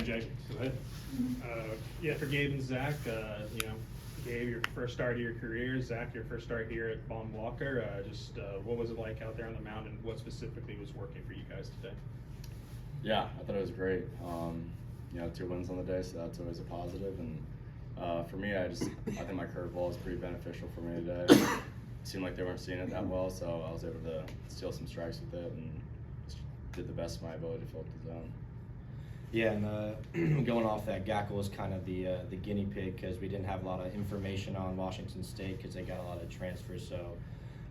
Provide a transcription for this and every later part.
Jake. Go ahead. Yeah, for Gabe and Zach, Gabe, your first start of your career. Zach, your first start here at Bond Walker. What was it like out there on the mound, and what specifically was working for you guys today? Yeah, I thought it was great. 2 wins on the day, so that's always a positive. And for me, I think my curveball was pretty beneficial for me today. It seemed like they weren't seeing it that well, so I was able to steal some strikes with it and just did the best of my ability to fill up the zone. Yeah, and going off that, Gaeckle was kind of the guinea pig because we didn't have a lot of information on Washington State because they got a lot of transfers. So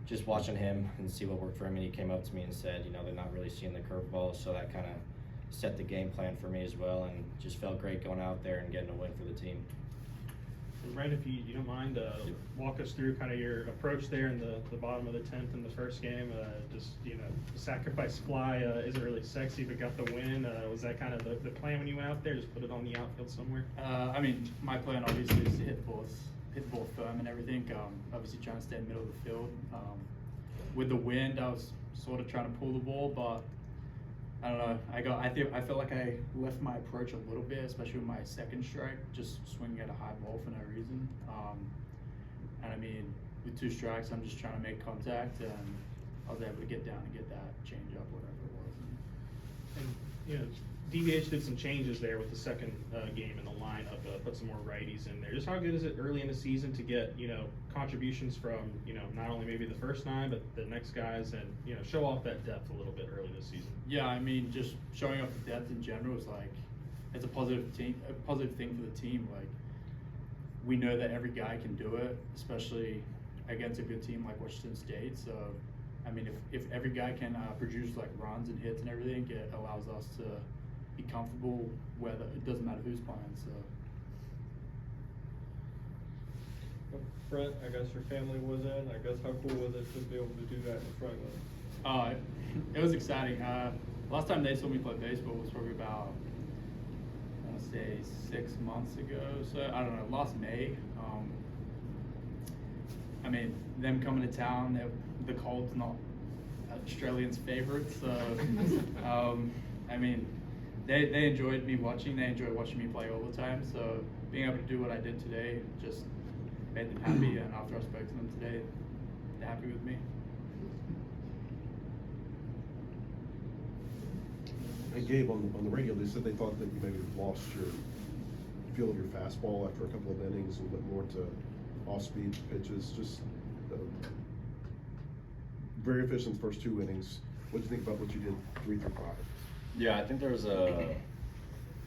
just watching him and see what worked for him, and he came up to me and said, they're not really seeing the curveball, so that kind of set the game plan for me as well, and just felt great going out there and getting a win for the team. And Brent, if you don't mind, walk us through kind of your approach there in the bottom of the 10th in the first game. The sacrifice fly isn't really sexy, but got the win. Was that kind of the plan when you went out there? Just put it on the outfield somewhere? My plan obviously is to hit the ball firm and everything. Obviously trying to stay in the middle of the field. With the wind, I was sort of trying to pull the ball, but I don't know. I felt like I left my approach a little bit, especially with my second strike, just swinging at a high ball for no reason. With 2 strikes, I'm just trying to make contact, and I was able to get down and get that change up, whatever it was. And DVH did some changes there with the second game in the lineup, put some more righties in there. Just how good is it early in the season to get contributions from not only maybe the first 9 but the next guys, and show off that depth a little bit early this season? Yeah, just showing off the depth in general is it's a positive thing for the team. Like, we know that every guy can do it, especially against a good team like Washington State. So if every guy can produce like runs and hits and everything, it allows us to be comfortable whether it doesn't matter who's playing. So Brent, I guess your family was in. I guess how cool was it to be able to do that in front of them? It was exciting. Last time they saw me play baseball was probably about, I want to say 6 months ago. So I don't know, last May. Them coming to town, the cold's not Australians' favorite. So they enjoyed me watching. They enjoy watching me play all the time. So being able to do what I did today just made them happy. And after I spoke to them today, they're happy with me. Hey Gabe, on the radio, they said they thought that you maybe lost your feel of your fastball after a couple of innings and went more to off-speed pitches. Just very efficient first 2 innings. What do you think about what you did 3 through 5? Yeah, I think there was a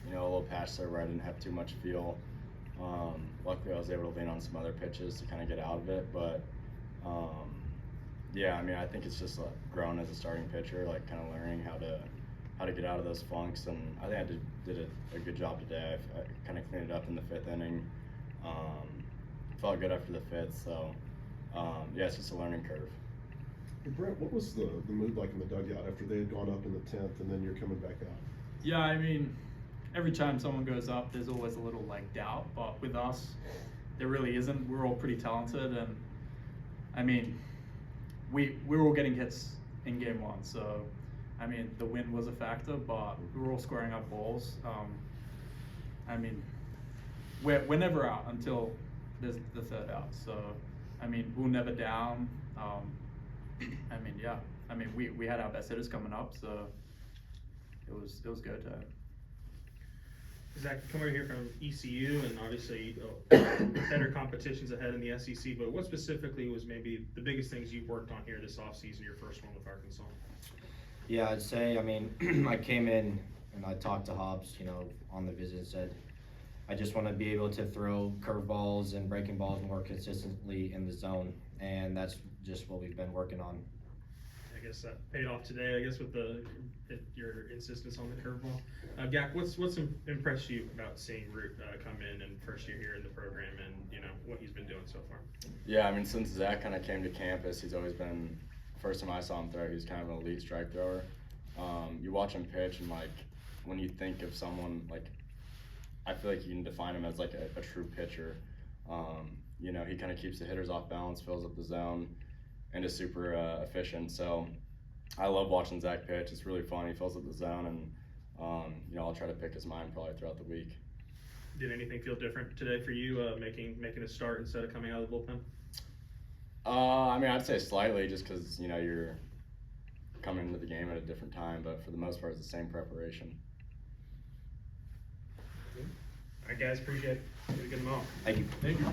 little patch there where I didn't have too much feel. Luckily, I was able to lean on some other pitches to kind of get out of it. But I think it's just growing as a starting pitcher, like kind of learning how to get out of those funks. And I think I did a good job today. I kind of cleaned it up in the 5th inning. Felt good after the 5th. So it's just a learning curve. Hey Brent, what was the mood like in the dugout after they had gone up in the 10th and then you're coming back out? Yeah, every time someone goes up, there's always a little doubt, but with us, there really isn't. We're all pretty talented, and we're all getting hits in game 1, so the wind was a factor, but we were all squaring up balls. We're never out until there's the 3rd out, so we're never down. We had our best hitters coming up, so it was go time. Zach, come over here from ECU, and obviously better competitions ahead in the SEC, but what specifically was maybe the biggest things you've worked on here this offseason, your first one with Arkansas? Yeah, I'd say, I came in and I talked to Hobbs, on the visit, and said, I just want to be able to throw curveballs and breaking balls more consistently in the zone, and that's just what we've been working on. I guess that paid off today, with your insistence on the curveball. Gack, what's impressed you about seeing Root come in and first year here in the program, and what he's been doing so far? Yeah, since Zach kind of came to campus, he's always been, first time I saw him throw, he's kind of an elite strike thrower. You watch him pitch, and when you think of someone, I feel like you can define him as a true pitcher. He kind of keeps the hitters off balance, fills up the zone, and is super efficient. So I love watching Zach pitch. It's really fun. He fills up the zone, and You know, I'll try to pick his mind probably throughout the week. Did anything feel different today for you, making a start instead of coming out of the bullpen? I mean, I'd say slightly, just because you know you're coming into the game at a different time, but for the most part, it's the same preparation. All right, guys, appreciate it. Good to get them all. Thank you. Thank you.